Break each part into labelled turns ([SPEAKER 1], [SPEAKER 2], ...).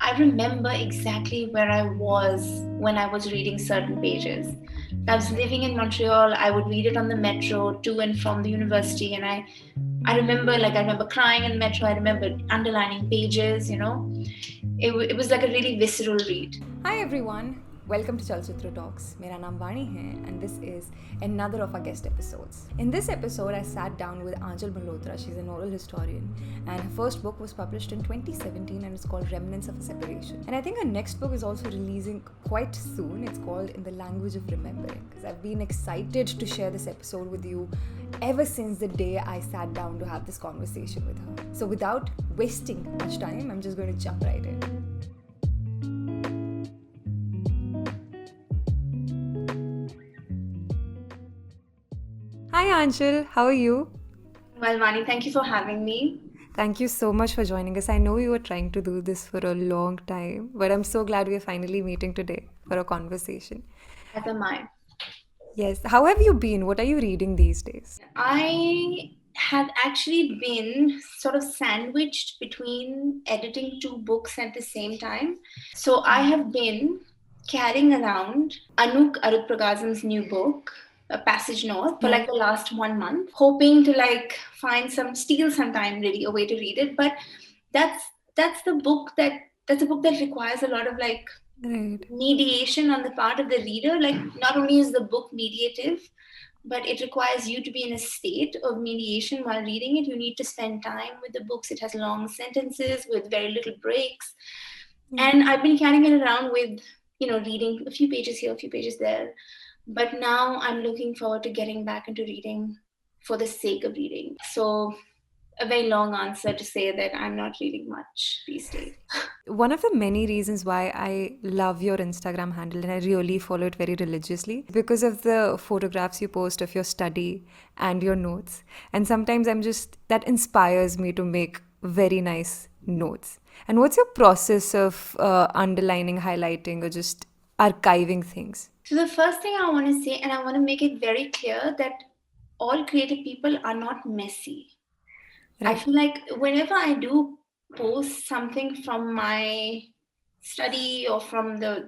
[SPEAKER 1] I remember exactly where I was when I was reading certain pages. I was living in Montreal. I would read it on the metro to and from the university, and I remember crying in the metro. I remember underlining pages. It was like a really visceral read.
[SPEAKER 2] Hi everyone, welcome to Chalchitra Talks. मेरा नाम वाणी है and this is another of our guest episodes. In this episode, I sat down with Aanchal Malhotra. She's an oral historian and her first book was published in 2017 and it's called Remnants of a Separation. And I think her next book is also releasing quite soon. It's called In the Language of Remembering. Because I've been excited to share this episode with you ever since the day I sat down to have this conversation with her. So without wasting much time, I'm just going to jump right in. Hi Aanchal, how are you?
[SPEAKER 1] Well, Vani, thank you for having me.
[SPEAKER 2] Thank you so much for joining us. I know you were trying to do this for a long time, but I'm so glad we're finally meeting today for a conversation.
[SPEAKER 1] As am I.
[SPEAKER 2] Yes, how have you been? What are you reading these days?
[SPEAKER 1] I have actually been sort of sandwiched between editing two books at the same time. So I have been carrying around Anuk Aruppragasm's new book, A Passage North, for like the last 1 month, hoping to like steal some time really a way to read it. But that's the book that's a book that requires a lot of like
[SPEAKER 2] Right.
[SPEAKER 1] mediation on the part of the reader. Like not only is the book mediative, but it requires you to be in a state of mediation while reading it. You need to spend time with the books. It has long sentences with very little breaks. And I've been carrying it around with, reading a few pages here, a few pages there. But now I'm looking forward to getting back into reading for the sake of reading. So a very long answer to say that I'm not reading much these days.
[SPEAKER 2] One of the many reasons why I love your Instagram handle and I really follow it very religiously because of the photographs you post of your study and your notes. And sometimes that inspires me to make very nice notes. And what's your process of underlining, highlighting, or just archiving things?
[SPEAKER 1] So the first thing I want to say, and I want to make it very clear that all creative people are not messy. I feel like whenever I do post something from my study or from the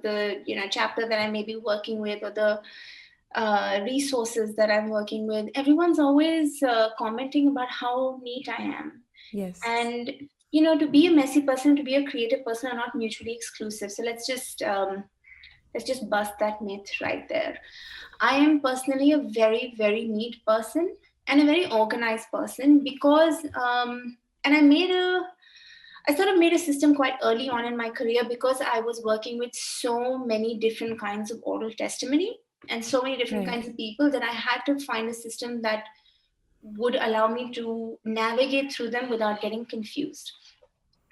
[SPEAKER 1] chapter that I may be working with or the resources that I'm working with, everyone's always commenting about how neat I am.
[SPEAKER 2] Yes.
[SPEAKER 1] And to be a messy person, to be a creative person are not mutually exclusive. So let's just bust that myth right there. I am personally a very, very neat person and a very organized person because, and I sort of made a system quite early on in my career because I was working with so many different kinds of oral testimony and so many different kinds of people that I had to find a system that would allow me to navigate through them without getting confused.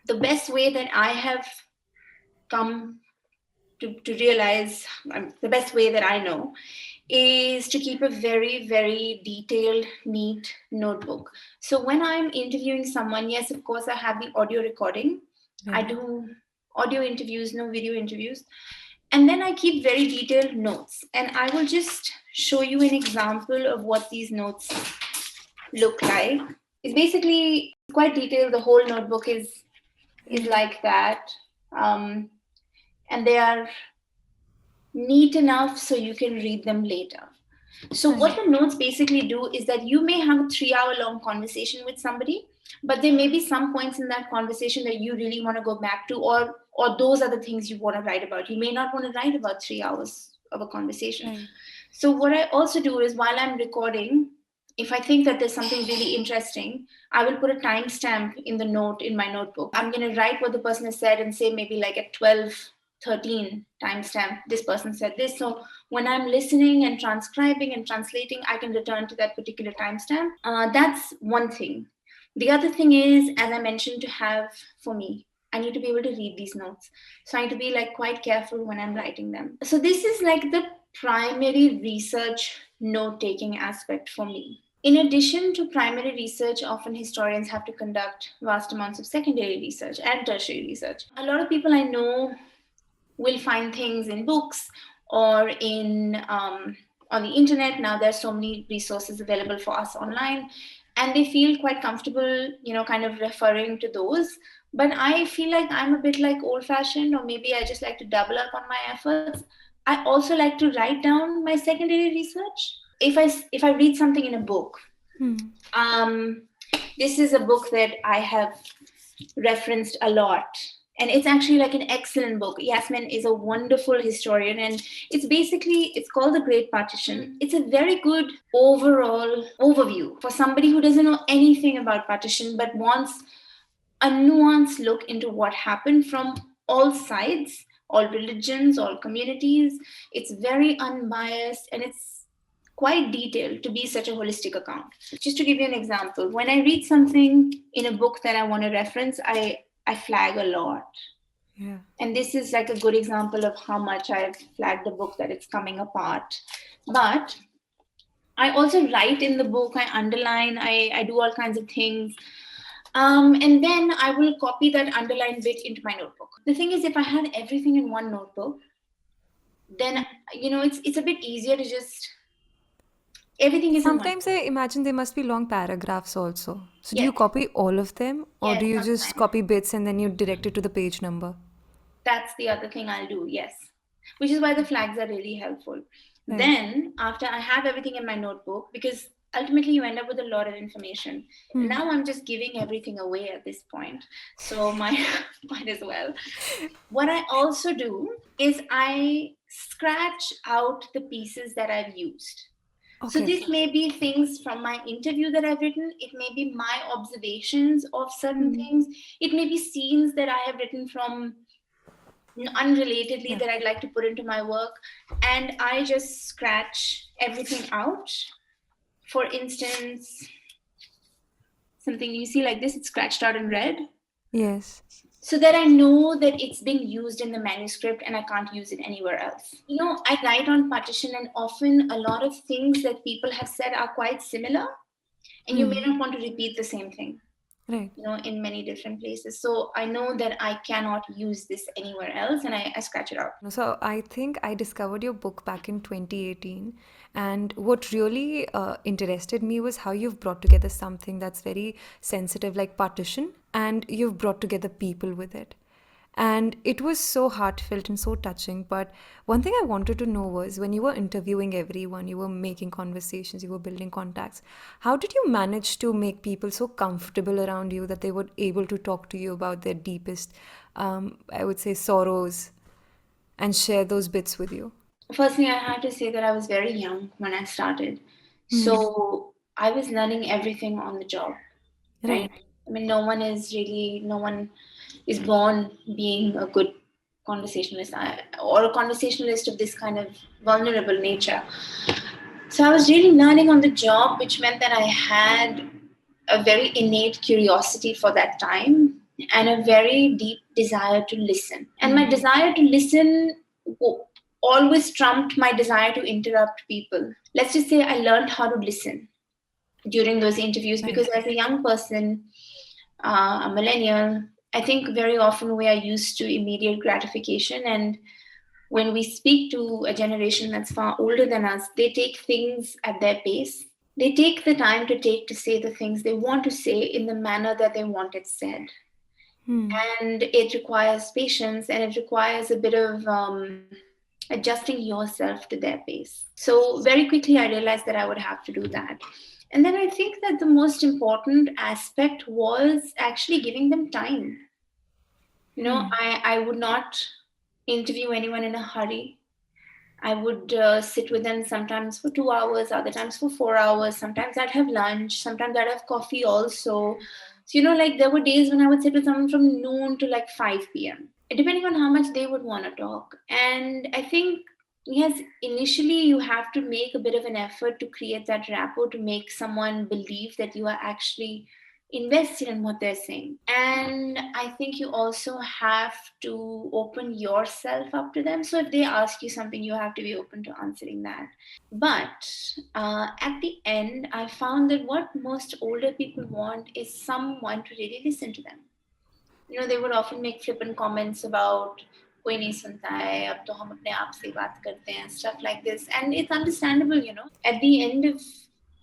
[SPEAKER 1] The best way that I have come to realize, the best way that I know is to keep a very, very detailed, neat notebook. So when I'm interviewing someone, yes, of course, I have the audio recording. I do audio interviews, no video interviews. And then I keep very detailed notes. And I will just show you an example of what these notes look like. It's basically quite detailed. The whole notebook is like that. And they are neat enough so you can read them later. So what the notes basically do is that you may have a 3-hour long conversation with somebody, but there may be some points in that conversation that you really want to go back to, or those are the things you want to write about. You may not want to write about 3 hours of a conversation. So what I also do is while I'm recording, if I think that there's something really interesting, I will put a timestamp in the note in my notebook. I'm going to write what the person has said and say maybe like at 12:13 timestamp, this person said this. So when I'm listening and transcribing and translating, I can return to that particular timestamp. That's one thing. The other thing is, as I mentioned, for me, I need to be able to read these notes. So I need to be like quite careful when I'm writing them. So this is like the primary research note-taking aspect for me. In addition to primary research, often historians have to conduct vast amounts of secondary research and tertiary research. A lot of people I know will find things in books or on the internet. Now there's so many resources available for us online, and they feel quite comfortable, kind of referring to those. but I feel like I'm a bit like old fashioned, or maybe I just like to double up on my efforts. I also like to write down my secondary research. If I read something in a book,
[SPEAKER 2] Hmm.
[SPEAKER 1] um, this is a book that I have referenced a lot. And it's actually like an excellent book. Yasmin is a wonderful historian, and it's called The Great Partition. It's a very good overall overview for somebody who doesn't know anything about partition but wants a nuanced look into what happened from all sides, all religions, all communities. It's very unbiased and it's quite detailed to be such a holistic account. Just to give you an example, when I read something in a book that I want to reference, I flag a lot.
[SPEAKER 2] Yeah.
[SPEAKER 1] And this is like a good example of how much I've flagged the book that it's coming apart. But I also write in the book, I underline, I do all kinds of things. And then I will copy that underlined bit into my notebook. The thing is, if I had everything in one notebook, then it's a bit easier to just everything is in one.
[SPEAKER 2] Sometimes I imagine there must be long paragraphs also. So do you
[SPEAKER 1] Yes,
[SPEAKER 2] copy all of them or do
[SPEAKER 1] yes,
[SPEAKER 2] you just
[SPEAKER 1] sometimes.
[SPEAKER 2] copy bits and then you direct it to the page number?
[SPEAKER 1] That's the other thing I'll do, yes. Which is why the flags are really helpful.
[SPEAKER 2] Right.
[SPEAKER 1] Then, after I have everything in my notebook, because ultimately you end up with a lot of information. And
[SPEAKER 2] Hmm.
[SPEAKER 1] now I'm just giving everything away at this point. So might as well. What I also do is I scratch out the pieces that I've used. So
[SPEAKER 2] Okay.
[SPEAKER 1] this may be things from my interview that I've written. It may be my observations of certain
[SPEAKER 2] Hmm.
[SPEAKER 1] things. It may be scenes that I have written from unrelatedly
[SPEAKER 2] Yeah.
[SPEAKER 1] that I'd like to put into my work. And I just scratch everything out. For instance, something you see like this, it's scratched out in red.
[SPEAKER 2] Yes.
[SPEAKER 1] So that I know that it's being used in the manuscript and I can't use it anywhere else. I write on partition, and often a lot of things that people have said are quite similar, and you may
[SPEAKER 2] Hmm.
[SPEAKER 1] not want to repeat the same thing,
[SPEAKER 2] Right.
[SPEAKER 1] in many different places. So I know that I cannot use this anywhere else, and I scratch it out.
[SPEAKER 2] No, so I think I discovered your book back in 2018, and what really interested me was how you've brought together something that's very sensitive, like partition, and you've brought together people with it. And it was so heartfelt and so touching. But one thing I wanted to know was when you were interviewing everyone, you were making conversations, you were building contacts, how did you manage to make people so comfortable around you that they were able to talk to you about their deepest, I would say, sorrows and share those bits with you?
[SPEAKER 1] Firstly, I have to say that I was very young when I started.
[SPEAKER 2] Hmm.
[SPEAKER 1] So I was learning everything on the job, right?
[SPEAKER 2] Right.
[SPEAKER 1] I mean, no one is born being a good conversationalist or a conversationalist of this kind of vulnerable nature. So I was really learning on the job, which meant that I had a very innate curiosity for that time and a very deep desire to listen. And my
[SPEAKER 2] Hmm.
[SPEAKER 1] desire to listen always trumped my desire to interrupt people. Let's just say I learned how to listen during those interviews
[SPEAKER 2] Right.
[SPEAKER 1] because as a young person, a millennial, I think very often we are used to immediate gratification. And when we speak to a generation that's far older than us, they take things at their pace. They take the time to take to say the things they want to say in the manner that they want it said.
[SPEAKER 2] Hmm.
[SPEAKER 1] And it requires patience, and it requires a bit of adjusting yourself to their pace. So very quickly I realized that I would have to do that. And then I think that the most important aspect was actually giving them time.
[SPEAKER 2] Hmm.
[SPEAKER 1] I would not interview anyone in a hurry. I would sit with them sometimes for 2 hours, other times for 4 hours. Sometimes I'd have lunch. Sometimes I'd have coffee also. So, like there were days when I would sit with someone from noon to like 5 p.m., depending on how much they would want to talk. And I think, yes, initially you have to make a bit of an effort to create that rapport, to make someone believe that you are actually invested in what they're saying. And I think you also have to open yourself up to them. So if they ask you something, you have to be open to answering that. But at the end, I found that what most older people want is someone to really listen to them. They would often make flippant comments about कोई नहीं सुनता है अब तो हम अपने आप से बात करते हैं, stuff like this, and it's understandable. At the end of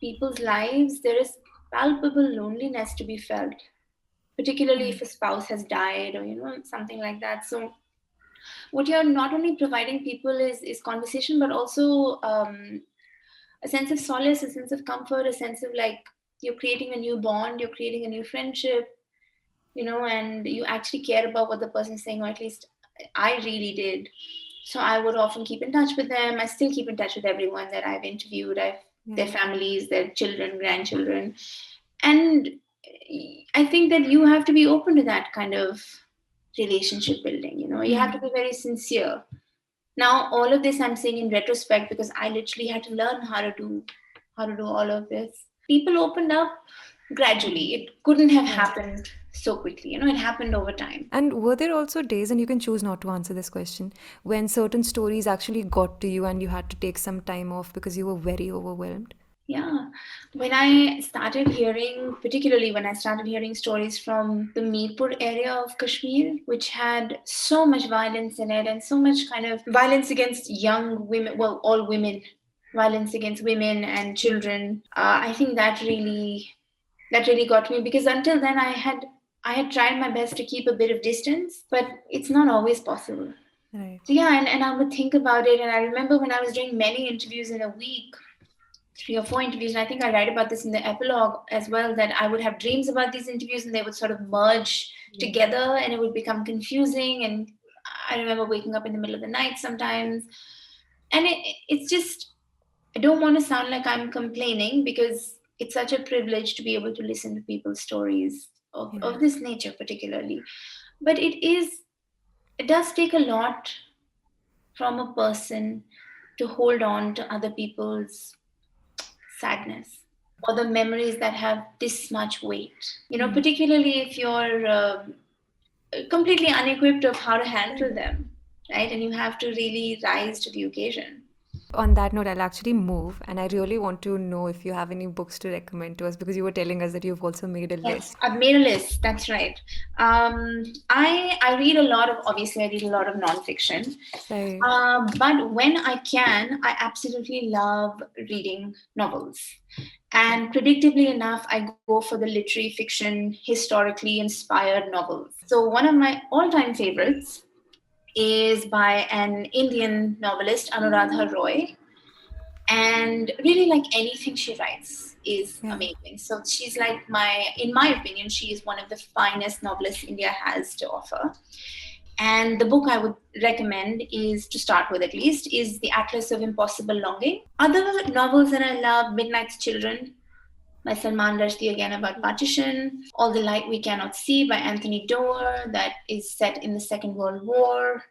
[SPEAKER 1] people's lives there is palpable loneliness to be felt, particularly if
[SPEAKER 2] Right.
[SPEAKER 1] a spouse has died or something like that. So what you're not only providing people is conversation, but also a sense of solace, a sense of comfort, a sense of like you're creating a new bond, you're creating a new friendship, and you actually care about what the person's saying, or at least I really did. So I would often keep in touch with them. I still keep in touch with everyone that I've interviewed. Their
[SPEAKER 2] Yeah.
[SPEAKER 1] families, their children, grandchildren, and I think that you have to be open to that kind of relationship building. You have to
[SPEAKER 2] Mm.
[SPEAKER 1] be very sincere. Now, all of this I'm saying in retrospect because I literally had to learn how to do all of this. People opened up gradually. It couldn't have
[SPEAKER 2] Right.
[SPEAKER 1] happened so quickly. It happened over time.
[SPEAKER 2] And were there also days, and you can choose not to answer this question, when certain stories actually got to you and you had to take some time off because you were very overwhelmed?
[SPEAKER 1] Yeah. Particularly when I started hearing stories from the Mirpur area of Kashmir, which had so much violence in it and so much kind of violence against young women, well, all women, violence against women and children. I think that really got me because until then I had tried my best to keep a bit of distance, but it's not always possible.
[SPEAKER 2] Right.
[SPEAKER 1] So yeah, and I would think about it, and I remember when I was doing many interviews in a week, 3 or 4 interviews, and I think I write about this in the epilogue as well, that I would have dreams about these interviews and they would sort of merge
[SPEAKER 2] Yeah.
[SPEAKER 1] together and it would become confusing. And I remember waking up in the middle of the night sometimes. And it's just, I don't want to sound like I'm complaining because it's such a privilege to be able to listen to people's stories of
[SPEAKER 2] Yeah.
[SPEAKER 1] this nature, particularly. But it does take a lot from a person to hold on to other people's sadness or the memories that have this much weight.
[SPEAKER 2] Mm.
[SPEAKER 1] Particularly if you're completely unequipped of how to handle them, right? And you have to really rise to the occasion.
[SPEAKER 2] On that note, I'll actually move, and I really want to know if you have any books to recommend to us because you were telling us that you've also made a
[SPEAKER 1] Yes,
[SPEAKER 2] list.
[SPEAKER 1] I've made a list. That's right. I read a lot of obviously I read a lot of nonfiction,
[SPEAKER 2] Right.
[SPEAKER 1] but when I can, I absolutely love reading novels. And predictably enough, I go for the literary fiction, historically inspired novels. So one of my all-time favorites is by an Indian novelist, Anuradha Roy, and really like anything she writes is
[SPEAKER 2] Yeah.
[SPEAKER 1] amazing. So she's like in my opinion, she is one of the finest novelists India has to offer. And the book I would recommend is, to start with at least, is The Atlas of Impossible Longing. Other novels that I love, Midnight's Children by Salman Rushdie, again about partition, All the Light We Cannot See by Anthony Doerr, that is set in the Second World War,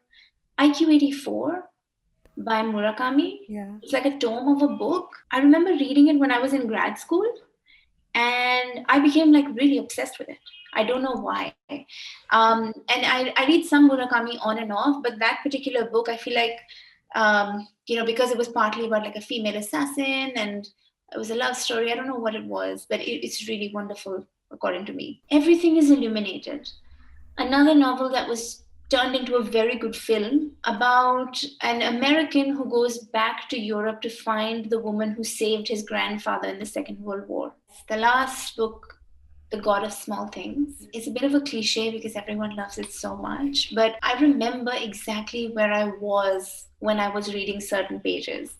[SPEAKER 1] IQ 84 by Murakami.
[SPEAKER 2] Yeah.
[SPEAKER 1] It's like a tome of a book. I remember reading it when I was in grad school and I became like really obsessed with it. I don't know why. And I read some Murakami on and off, but that particular book, I feel like, because it was partly about like a female assassin and it was a love story. I don't know what it was, but it's really wonderful, according to me. Everything is illuminated. Another novel that was turned into a very good film about an American who goes back to Europe to find the woman who saved his grandfather in the Second World War. The last book, The God of Small Things, is a bit of a cliche because everyone loves it so much, but I remember exactly where I was when I was reading certain pages.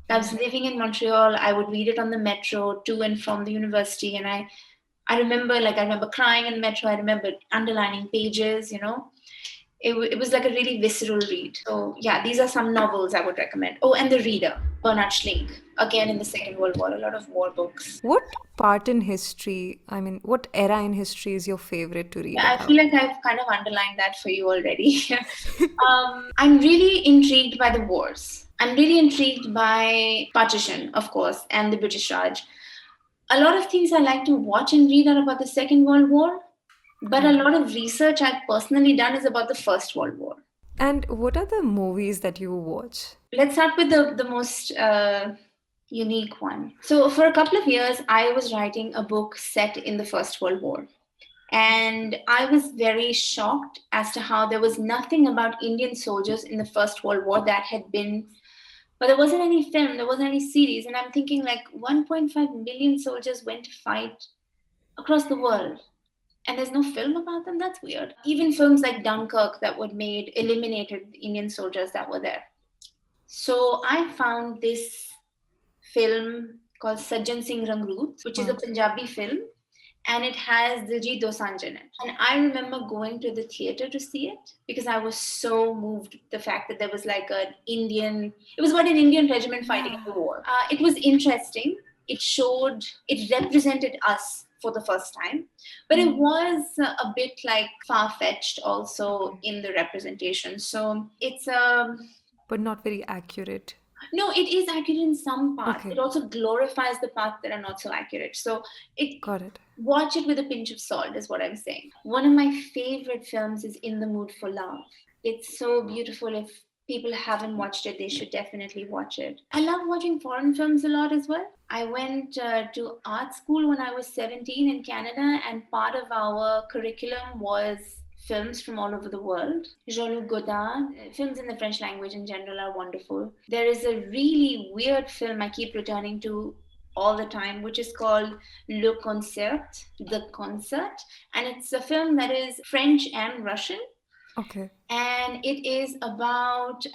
[SPEAKER 1] I was
[SPEAKER 2] Yeah.
[SPEAKER 1] living in Montreal. I would read it on the metro to and from the university, and I remember crying in the metro. I remember underlining pages. It was like a really visceral read. So yeah, these are some novels I would recommend. Oh, and The Reader, Bernard Schlink, again in the Second World War, a lot of war books.
[SPEAKER 2] What part in history, I mean, what era in history is your favorite to read
[SPEAKER 1] Yeah, I feel
[SPEAKER 2] about?
[SPEAKER 1] like I've kind of underlined that for you already. I'm really intrigued by the wars. I'm really intrigued by partition, of course, and the British Raj. A lot of things I like to watch and read are about the Second World War, but a
[SPEAKER 2] Right.
[SPEAKER 1] lot of research I've personally done is about the First World War.
[SPEAKER 2] And what are the movies that you watch?
[SPEAKER 1] Let's start with the most unique one. So, for a couple of years, I was writing a book set in the First World War. And I was very shocked as to how there was nothing about Indian soldiers in the First World War that had been, but there wasn't any film, there wasn't any series. And I'm thinking, like, 1.5 million soldiers went to fight across the world. and there's no film about them. That's weird. Even films like Dunkirk that were made eliminated the Indian soldiers that were there. So I found this film called Sajjan Singh Rangroot, which is a
[SPEAKER 2] Wow.
[SPEAKER 1] Punjabi film, and it has Diljit Dosanjh in it. And I remember going to the theater to see it because I was so moved with the fact that there was like an Indian, it was about an Indian regiment fighting in
[SPEAKER 2] Yeah.
[SPEAKER 1] the war. It was interesting. It showed, it represented us for the first time, but it was a bit like far fetched also
[SPEAKER 2] Okay.
[SPEAKER 1] in the representation. So it's
[SPEAKER 2] But not very accurate.
[SPEAKER 1] no, it is accurate in some parts. It
[SPEAKER 2] Okay.
[SPEAKER 1] also glorifies the parts that are not so accurate. So it
[SPEAKER 2] Got it.
[SPEAKER 1] watch it with a pinch of salt is what I'm saying. One of my favorite films is In the Mood for Love. It's so beautiful. If people haven't watched it, they should definitely watch it. I love watching foreign films a lot as well. I went to art school when I was 17 in Canada, and part of our curriculum was films from all over the world. Jean-Luc Godard, films in the French language in general are wonderful. There is a really weird film I keep returning to all the time, which is called Le Concert, The Concert. And it's a film that is French and Russian.
[SPEAKER 2] Okay.
[SPEAKER 1] And it is about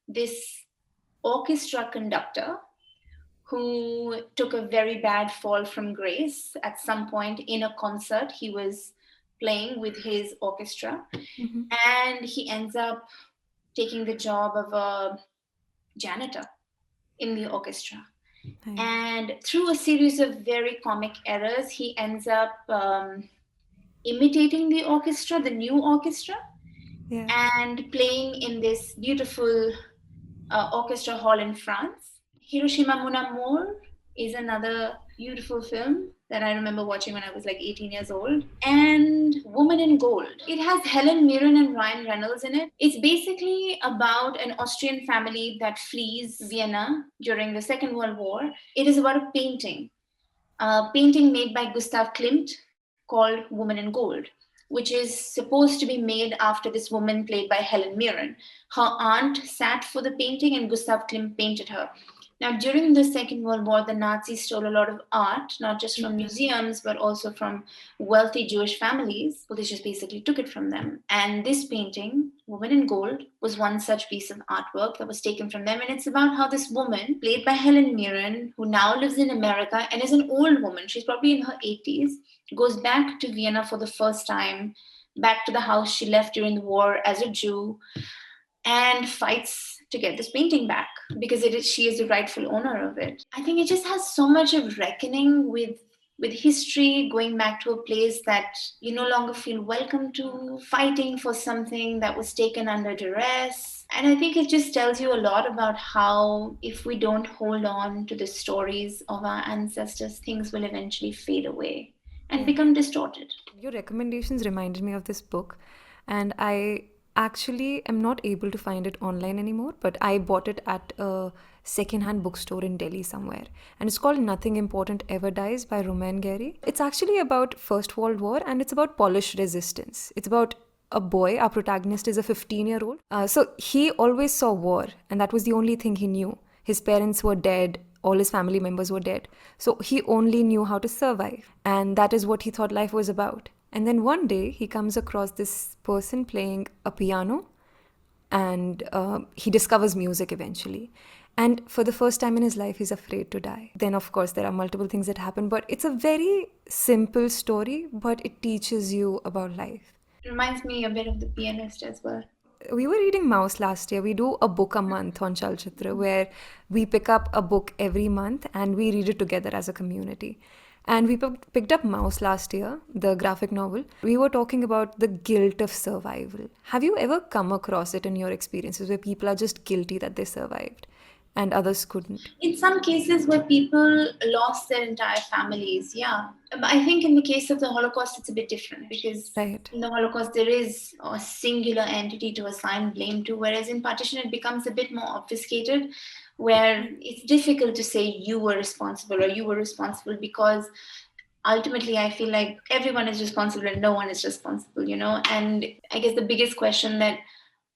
[SPEAKER 1] this orchestra conductor who took a very bad fall from grace at some point in a concert he was playing with his orchestra.
[SPEAKER 2] Mm-hmm.
[SPEAKER 1] And he ends up taking the job of a janitor in the orchestra.
[SPEAKER 2] Nice.
[SPEAKER 1] And through a series of very comic errors, he ends up imitating the orchestra, the new orchestra,
[SPEAKER 2] Yeah.
[SPEAKER 1] and playing in this beautiful orchestra hall in France. Hiroshima Mon Amour is another beautiful film that I remember watching when I was like 18 years old. And Woman in Gold. It has Helen Mirren and Ryan Reynolds in it. It's basically about an Austrian family that flees Vienna during the Second World War. It is about a painting made by Gustav Klimt called Woman in Gold, which is supposed to be made after this woman played by Helen Mirren. Her aunt sat for the painting and Gustav Klimt painted her. Now, during the Second World War, the Nazis stole a lot of art, not just from museums, but also from wealthy Jewish families. Well, they just basically took it from them. And this painting, Woman in Gold, was one such piece of artwork that was taken from them. And it's about how this woman, played by Helen Mirren, who now lives in America and is an old woman, she's probably in her 80s, goes back to Vienna for the first time, back to the house she left during the war as a Jew, and fights to get this painting back because she is the rightful owner of it. I think it just has so much of reckoning with history, going back to a place that you no longer feel welcome to, fighting for something that was taken under duress. And I think it just tells you a lot about how, if we don't hold on to the stories of our ancestors, things will eventually fade away and
[SPEAKER 2] Yeah.
[SPEAKER 1] become distorted.
[SPEAKER 2] Your recommendations reminded me of this book, and I actually am not able to find it online anymore, but I bought it at a secondhand bookstore in Delhi somewhere. And it's called Nothing Important Ever Dies by Romain Gary. It's actually about First World War, and it's about Polish resistance. It's about a boy. Our protagonist is a 15-year-old. So he always saw war, and that was the only thing he knew. His parents were dead, all his family members were dead. So he only knew how to survive. And that is what he thought life was about. And then one day he comes across this person playing a piano, and he discovers music eventually. And for the first time in his life, he's afraid to die. Then, of course, there are multiple things that happen, but it's a very simple story, but it teaches you about life.
[SPEAKER 1] It reminds me a bit of The Pianist as well.
[SPEAKER 2] We were reading Mouse last year. We do a book a month on Chalchitra where we pick up a book every month and we read it together as a community. And we picked up Mouse last year, the graphic novel. We were talking about the guilt of survival. Have you ever come across it in your experiences where people are just guilty that they survived and others couldn't?
[SPEAKER 1] In some cases where people lost their entire families, yeah. I think in the case of the Holocaust, it's a bit different because
[SPEAKER 2] Right.
[SPEAKER 1] in the Holocaust, there is a singular entity to assign blame to, whereas in partition, it becomes a bit more obfuscated, where it's difficult to say you were responsible or you were responsible because ultimately I feel like everyone is responsible and no one is responsible, And I guess the biggest question that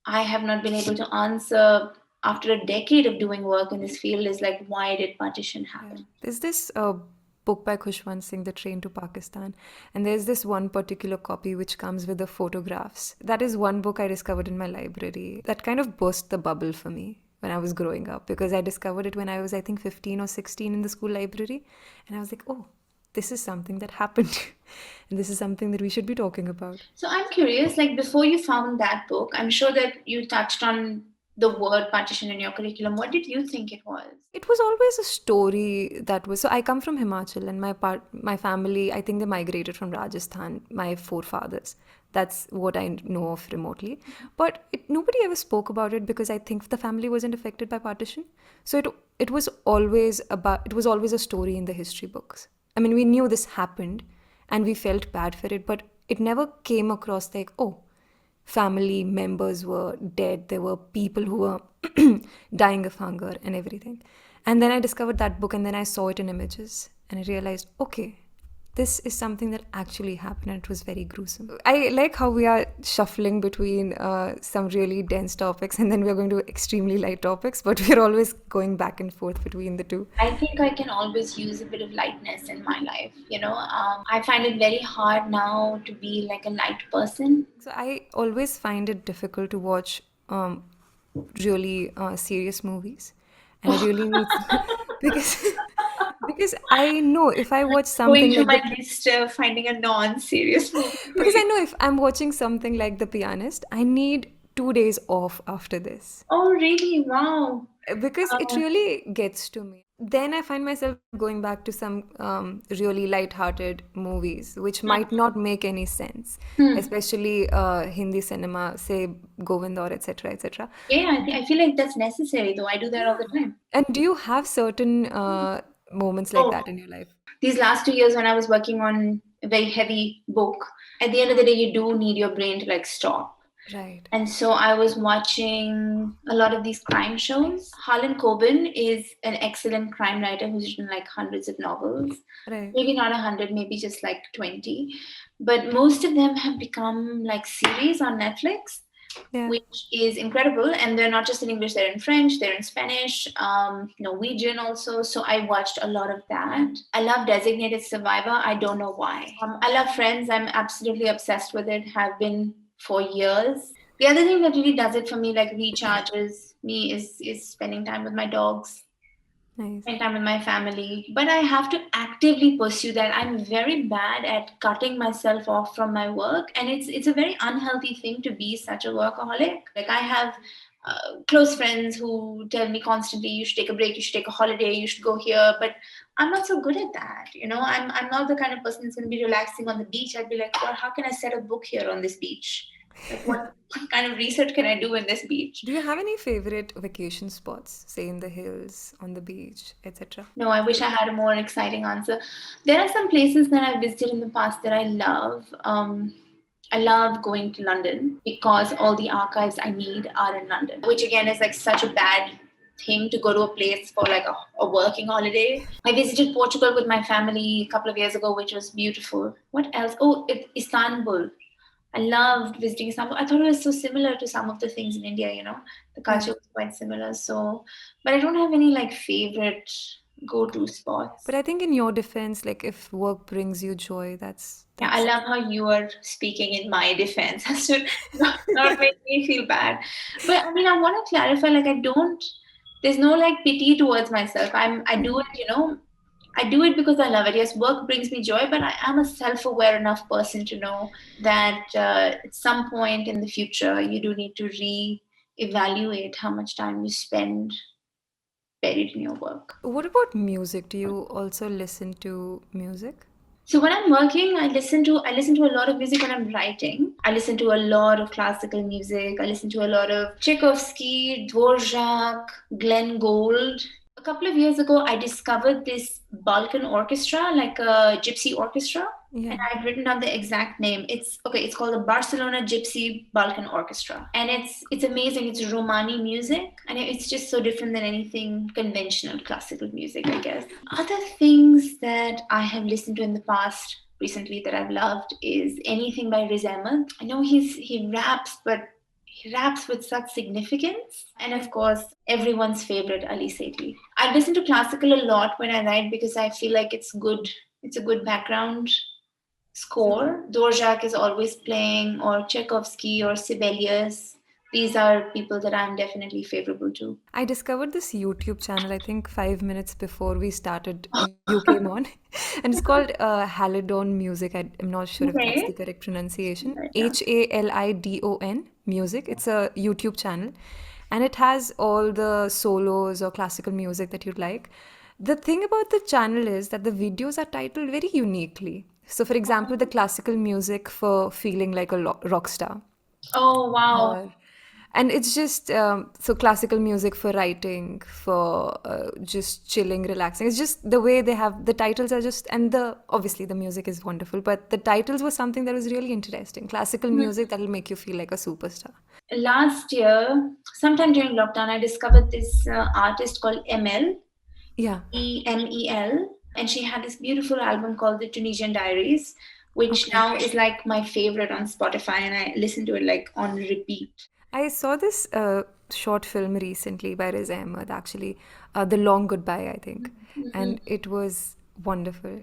[SPEAKER 1] I have not been able to answer after a decade of doing work in this field is like, why did partition
[SPEAKER 2] Yeah.
[SPEAKER 1] happen?
[SPEAKER 2] There's this book by Khushwant Singh, The Train to Pakistan. And there's this one particular copy which comes with the photographs. That is one book I discovered in my library that kind of burst the bubble for me when I was growing up, because I discovered it when I was, I think, 15 or 16 in the school library. And I was like, oh, this is something that happened. And this is something that we should be talking about.
[SPEAKER 1] So I'm curious, like before you found that book, I'm sure that you touched on the word partition in your curriculum. What did you think it was?
[SPEAKER 2] It was always a story that was. So I come from Himachal, and my family, I think they migrated from Rajasthan. My forefathers. That's what I know of remotely. But nobody ever spoke about it because I think the family wasn't affected by partition. So it was always about. It was always a story in the history books. I mean, we knew this happened, and we felt bad for it, but it never came across like, oh, family members were dead, there were people who were dying of hunger and everything. And then I discovered that book, and then I saw it in images, and I realized, okay, this is something that actually happened, and it was very gruesome. I like how we are shuffling between some really dense topics, and then we're going to extremely light topics, but we're always going back and forth between the two.
[SPEAKER 1] I think I can always use a bit of lightness in my life. I find it very hard now to be like a light person.
[SPEAKER 2] So I always find it difficult to watch really serious movies, and I really need because because I know if I watch
[SPEAKER 1] Going
[SPEAKER 2] something
[SPEAKER 1] through
[SPEAKER 2] like
[SPEAKER 1] my
[SPEAKER 2] the
[SPEAKER 1] list, finding a non-serious movie.
[SPEAKER 2] because I know if I'm watching something like The Pianist, I need 2 days off after this.
[SPEAKER 1] Oh, really? Wow.
[SPEAKER 2] Because it really gets to me. Then I find myself going back to some really light-hearted movies, which might not make any sense, especially Hindi cinema, say Govind or etc. etc.
[SPEAKER 1] Yeah, I feel like that's necessary, though. I do that all the time.
[SPEAKER 2] And do you have certain moments like
[SPEAKER 1] Oh,
[SPEAKER 2] that in your life?
[SPEAKER 1] these last 2 years when I was working on a very heavy book, at the end of the day, you do need your brain to like stop.
[SPEAKER 2] Right,
[SPEAKER 1] And so I was watching a lot of these crime shows. Harlan Coben is an excellent crime writer who's written like hundreds of novels.
[SPEAKER 2] right.
[SPEAKER 1] Maybe not 100, maybe just like 20. But most of them have become like series on Netflix,
[SPEAKER 2] Yeah.
[SPEAKER 1] which is incredible. And they're not just in English, they're in French, they're in Spanish, Norwegian also. So I watched a lot of that. I love Designated Survivor. I don't know why. I love Friends. I'm absolutely obsessed with it, have been for years. The other thing that really does it for me, like recharges me, is spending time with my dogs,
[SPEAKER 2] Nice.
[SPEAKER 1] spend time with my family. But I have to actively pursue that. I'm very bad at cutting myself off from my work, and it's a very unhealthy thing to be such a workaholic. Like I have close friends who tell me constantly, "You should take a break. You should take a holiday. You should go here." But I'm not so good at that. I'm not the kind of person that's going to be relaxing on the beach. I'd be like, "Well, how can I set a book here on this beach? Like, what kind of research can I do in this beach?"
[SPEAKER 2] Do you have any favorite vacation spots, say in the hills, on the beach, etc.?
[SPEAKER 1] No, I wish I had a more exciting answer. There are some places that I've visited in the past that I love. I love going to London because all the archives I need are in London, which again is like such a bad thing to go to a place for like a working holiday. I visited Portugal with my family a couple of years ago, which was beautiful. What else? Oh, Istanbul. I loved visiting Istanbul. I thought it was so similar to some of the things in India. The
[SPEAKER 2] Yeah.
[SPEAKER 1] culture was quite similar. So, but I don't have any like favorite go-to spots.
[SPEAKER 2] But I think in your defense, like if work brings you joy,
[SPEAKER 1] Yeah, I
[SPEAKER 2] that's
[SPEAKER 1] love how you are speaking in my defense as to not make me feel bad. But I mean, I want to clarify, like, there's no like pity towards myself. I do it, I do it because I love it. Yes, work brings me joy, but I am a self-aware enough person to know that at some point in the future, you do need to re-evaluate how much time you spend buried in your work.
[SPEAKER 2] What about music? Do you also listen to music?
[SPEAKER 1] So when I'm working, I listen to a lot of music when I'm writing. I listen to a lot of classical music. I listen to a lot of Tchaikovsky, Dvorak, Glenn Gould. A couple of years ago, I discovered this Balkan orchestra, like a gypsy orchestra, and
[SPEAKER 2] Yeah.
[SPEAKER 1] I've written down the exact name. It's okay. It's called the Barcelona Gypsy Balkan Orchestra, and it's amazing. It's Romani music, and it's just so different than anything conventional classical music, I guess. Other things that I have listened to in the past recently that I've loved is anything by Riz Ahmed. I know he raps, but raps with such significance. And of course, everyone's favorite, Ali Sethi. I listen to classical a lot when I write because I feel like it's good. It's a good background score. Dvorak is always playing, or Tchaikovsky or Sibelius. These are people that I'm definitely favorable to.
[SPEAKER 2] I discovered this YouTube channel, I think 5 minutes before we started, you came on. And it's called Halidon Music. I'm not sure if that's the
[SPEAKER 1] Okay.
[SPEAKER 2] correct pronunciation.
[SPEAKER 1] Right now.
[SPEAKER 2] Halidon Music. It's a YouTube channel. And it has all the solos or classical music that you'd like. The thing about the channel is that the videos are titled very uniquely. So, for example, the classical music for feeling like a rock star,
[SPEAKER 1] Oh, wow.
[SPEAKER 2] or and it's just so classical music for writing, for just chilling, relaxing. It's just the way they have the titles are just, and the obviously the music is wonderful, but the titles were something that was really interesting. Classical music that'll make you feel like a superstar.
[SPEAKER 1] Last year, sometime during lockdown, I discovered this artist called Emel,
[SPEAKER 2] Yeah.
[SPEAKER 1] Emel, and she had this beautiful album called The Tunisian Diaries, which
[SPEAKER 2] Okay.
[SPEAKER 1] now is like my favorite on Spotify, and I listen to it like on repeat.
[SPEAKER 2] I saw this short film recently by Riz Ahmed, actually, The Long Goodbye, I think,
[SPEAKER 1] Mhm.
[SPEAKER 2] and it was wonderful.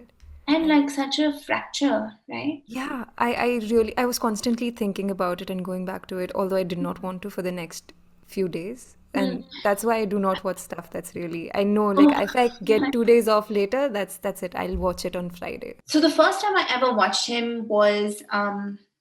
[SPEAKER 1] And like such a fracture, right?
[SPEAKER 2] Yeah, I was constantly thinking about it and going back to it, although I did not want to for the next few days.
[SPEAKER 1] Mm.
[SPEAKER 2] And that's why I do not watch stuff that's really, I know, like
[SPEAKER 1] Oh,
[SPEAKER 2] if I get 2 days off later, that's it. I'll watch it on Friday.
[SPEAKER 1] so the first time I ever watched him was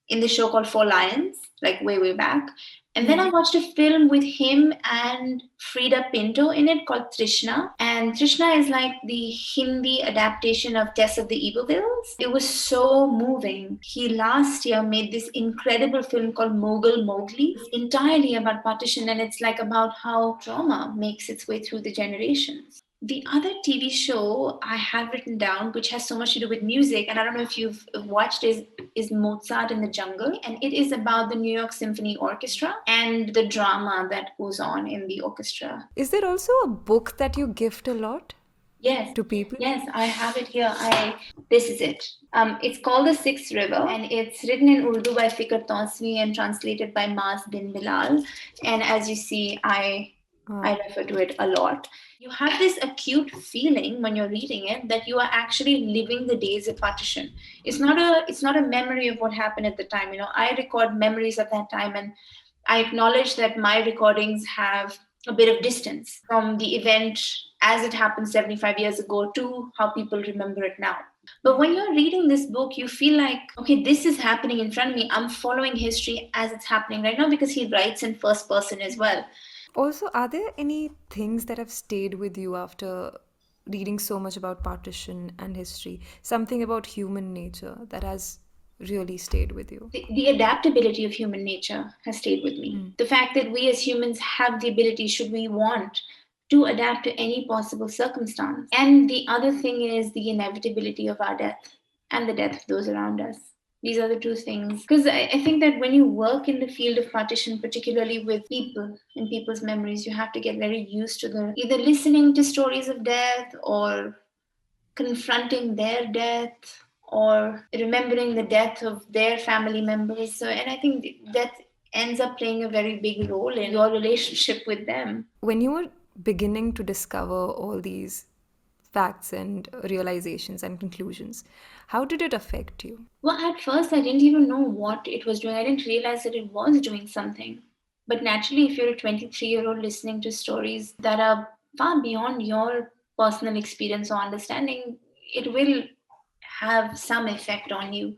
[SPEAKER 1] in the show called Four Lions, like way, way back. And then
[SPEAKER 2] Yeah.
[SPEAKER 1] I watched a film with him and Frida Pinto in it called Trishna. And Trishna is like the Hindi adaptation of Tess of the Ibervilles. It was so moving. He last year made this incredible film called Mughal Mowgli. It's entirely about partition, and it's like about how trauma makes its way through the generations. The other TV show I have written down, which has so much to do with music, and I don't know if you've watched, is Mozart in the Jungle, and it is about the New York Symphony Orchestra and the drama that goes on in the orchestra.
[SPEAKER 2] Is there also a book that you gift a lot
[SPEAKER 1] Yes,
[SPEAKER 2] to people?
[SPEAKER 1] yes, I have it here. I This is it. It's called The Sixth River, and it's written in Urdu by Fikr Tosmi and translated by Mas bin Bilal. And as you see, I refer to it a lot. You have this acute feeling when you're reading it that you are actually living the days of partition. It's not a memory of what happened at the time. I record memories of that time, and I acknowledge that my recordings have a bit of distance from the event as it happened 75 years ago to how people remember it now. But when you're reading this book, you feel like, okay, this is happening in front of me. I'm following history as it's happening right now, because he writes in first person as well.
[SPEAKER 2] Also, are there any things that have stayed with you after reading so much about partition and history? Something about human nature that has really stayed with you?
[SPEAKER 1] The adaptability of human nature has stayed with me. The fact that we as humans have the ability, should we want, to adapt to any possible circumstance. And the other thing is the inevitability of our death and the death of those around us. These are the two things. Because I think that when you work in the field of partition, particularly with people and people's memories, you have to get very used to the either listening to stories of death or confronting their death or remembering the death of their family members. So, and I think that ends up playing a very big role in your relationship with them.
[SPEAKER 2] When you were beginning to discover all these facts and realizations and conclusions, how did it affect you?
[SPEAKER 1] Well, at first, I didn't even know what it was doing. I didn't realize that it was doing something. But naturally, if you're a 23-year-old listening to stories that are far beyond your personal experience or understanding, it will have some effect on you.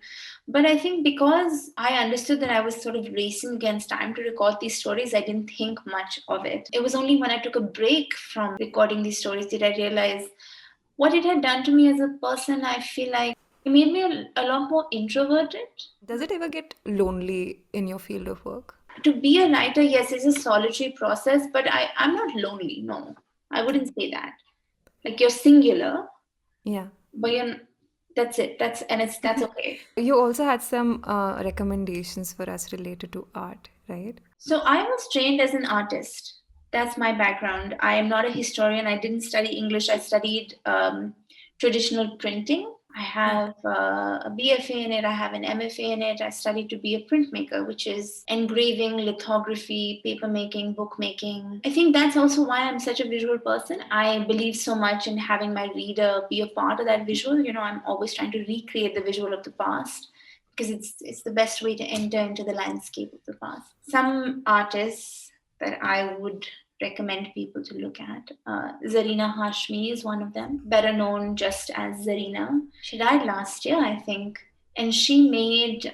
[SPEAKER 1] But I think because I understood that I was sort of racing against time to record these stories, I didn't think much of it. It was only when I took a break from recording these stories did I realize what it had done to me as a person. I feel like it made me a lot more introverted.
[SPEAKER 2] Does it ever get lonely in your field of work?
[SPEAKER 1] To be a writer, yes, it's a solitary process, but I'm not lonely. No, I wouldn't say that. Like you're singular,
[SPEAKER 2] Yeah.
[SPEAKER 1] but that's it. That's okay.
[SPEAKER 2] You also had some recommendations for us related to art, right?
[SPEAKER 1] So I was trained as an artist. That's my background. I am not a historian. I didn't study English. I studied traditional printing. I
[SPEAKER 2] Yeah.
[SPEAKER 1] have a BFA in it, I have an MFA in it. I studied to be a printmaker, which is engraving, lithography, paper making, bookmaking. I think that's also why I'm such a visual person. I believe so much in having my reader be a part of that visual. I'm always trying to recreate the visual of the past because it's the best way to enter into the landscape of the past. Some artists that I would recommend people to look at. Zarina Hashmi is one of them, better known just as Zarina. She died last year, I think. And she made,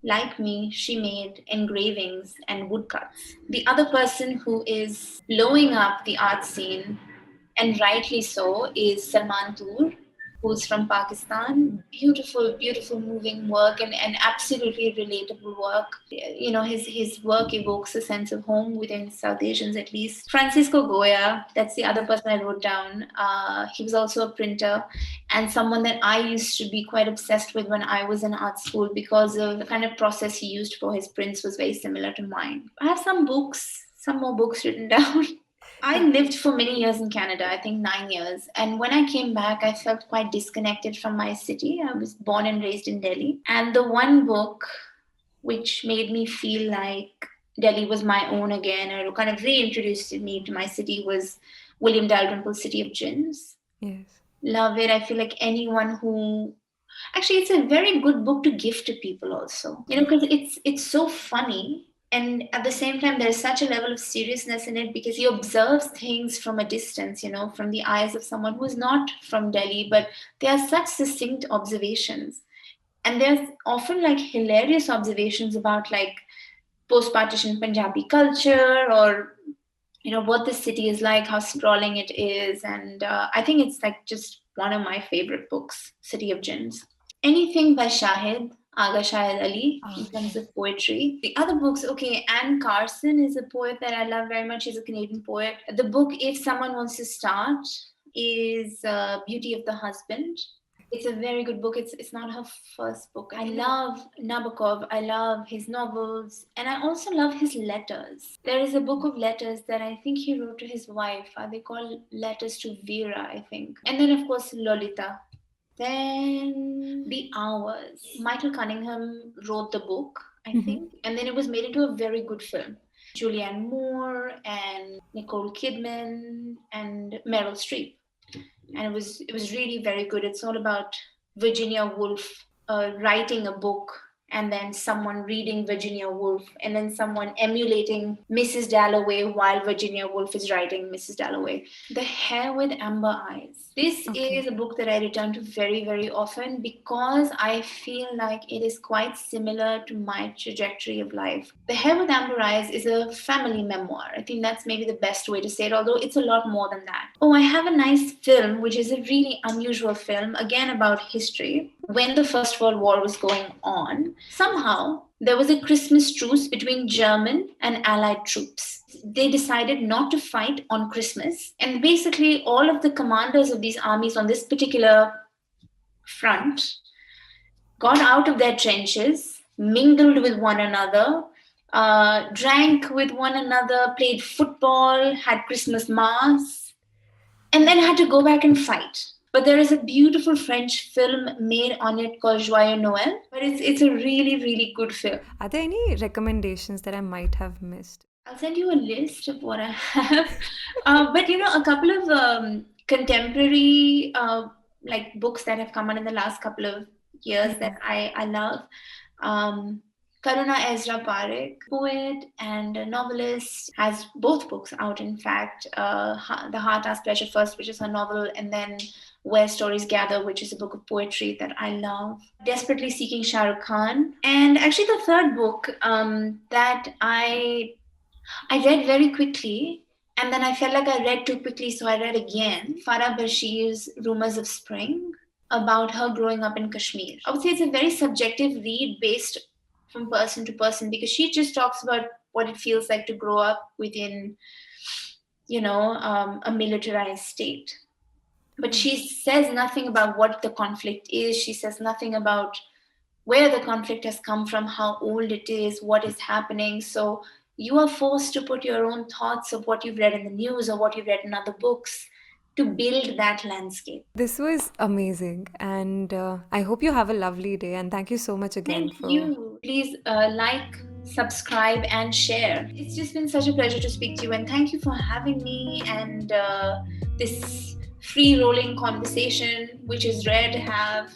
[SPEAKER 1] like me, she made engravings and woodcuts. The other person who is blowing up the art scene, and rightly so, is Salman Toor, who's from Pakistan. Beautiful, beautiful, moving work and absolutely relatable work. His work evokes a sense of home within South Asians at least. Francisco Goya, that's the other
[SPEAKER 2] Yeah.
[SPEAKER 1] person I wrote down. He was also a printer and someone that I used to be quite obsessed with when I was in art school because of the kind of process he used for his prints was very similar to mine. I have some more books written down. I
[SPEAKER 2] Yeah.
[SPEAKER 1] lived for many years in Canada, I think 9 years. And when I came back, I felt quite disconnected from my city. I was born and raised in Delhi. And the one book which made me feel like Delhi was my own again, or kind of reintroduced me to my city, was William Dalrymple's City of Gins.
[SPEAKER 2] Yes.
[SPEAKER 1] Love it. I feel like anyone who actually, it's a very good book to give to people also. Because it's so funny, and at the same time, there's such a level of seriousness in it because he observes things from a distance. From the eyes of someone who is not from Delhi, but they are such succinct observations, and there's often like hilarious observations about like post-partition Punjabi culture or what the city is like, how sprawling it is, and I think it's like just one of my favorite books, City of Jinns. Anything by Shahid, Aga Shahid Ali, in
[SPEAKER 2] Oh,
[SPEAKER 1] terms
[SPEAKER 2] yeah.
[SPEAKER 1] of poetry. The other books, okay, Anne Carson is a poet that I love very much. She's a Canadian poet. The book, if someone wants to start, is Beauty of the Husband. It's a very good book. It's not her first book. I love Nabokov. I love his novels, and I also love his letters. There is a book of letters that I think he wrote to his wife. They call Letters to Vera, I think. And then of course Lolita. Then The Hours. Michael Cunningham wrote the book, I
[SPEAKER 2] Mm-hmm.
[SPEAKER 1] think, and then it was made into a very good film. Julianne Moore and Nicole Kidman and Meryl Streep, and it was really very good. It's all about Virginia Woolf writing a book, and then someone reading Virginia Woolf, and then someone emulating Mrs. Dalloway while Virginia Woolf is writing Mrs. Dalloway. The Hair with Amber Eyes. This
[SPEAKER 2] Okay.
[SPEAKER 1] is a book that I return to very, very often because I feel like it is quite similar to my trajectory of life. The Hair with Amber Eyes is a family memoir. I think that's maybe the best way to say it, although it's a lot more than that. Oh, I have a nice film, which is a really unusual film, again about history. When the First World War was going on, somehow there was a Christmas truce between German and Allied troops. They decided not to fight on Christmas, and basically, all of the commanders of these armies on this particular front got out of their trenches, mingled with one another, drank with one another, played football, had Christmas mass, and then had to go back and fight. But there is a beautiful French film made on it called Joyeux Noël. But it's a really, really good film.
[SPEAKER 2] Are there any recommendations that I might have missed?
[SPEAKER 1] I'll send you a list of what I have. But a couple of contemporary like books that have come out in the last couple of years that
[SPEAKER 2] Yeah.
[SPEAKER 1] I love. Um, Karuna Ezra Parekh, poet and a novelist, has both books out. In fact, The Heart Asks Pleasure First, which is her novel, and then Where Stories Gather, which is a book of poetry that I love. Desperately Seeking Shah Rukh Khan, and actually the third book that I read very quickly, and then I felt like I read too quickly, so I read again Farah Bashir's Rumors of Spring, about her growing up in Kashmir. I would say it's a very subjective read based from person to person because she just talks about what it feels like to grow up within, a militarized state. But she
[SPEAKER 2] Yes.
[SPEAKER 1] says nothing about what the conflict is. She says nothing about where the conflict has come from, how old it is, what is happening. So you are forced to put your own thoughts of what you've read in the news or what you've read in other books to build that landscape.
[SPEAKER 2] This was amazing, and I hope you have a lovely day. And thank you so much again
[SPEAKER 1] Thank
[SPEAKER 2] for.
[SPEAKER 1] you. Please like, subscribe, and share. It's just been such a pleasure to speak to you, and thank you for having me and this free rolling conversation, which is rare to have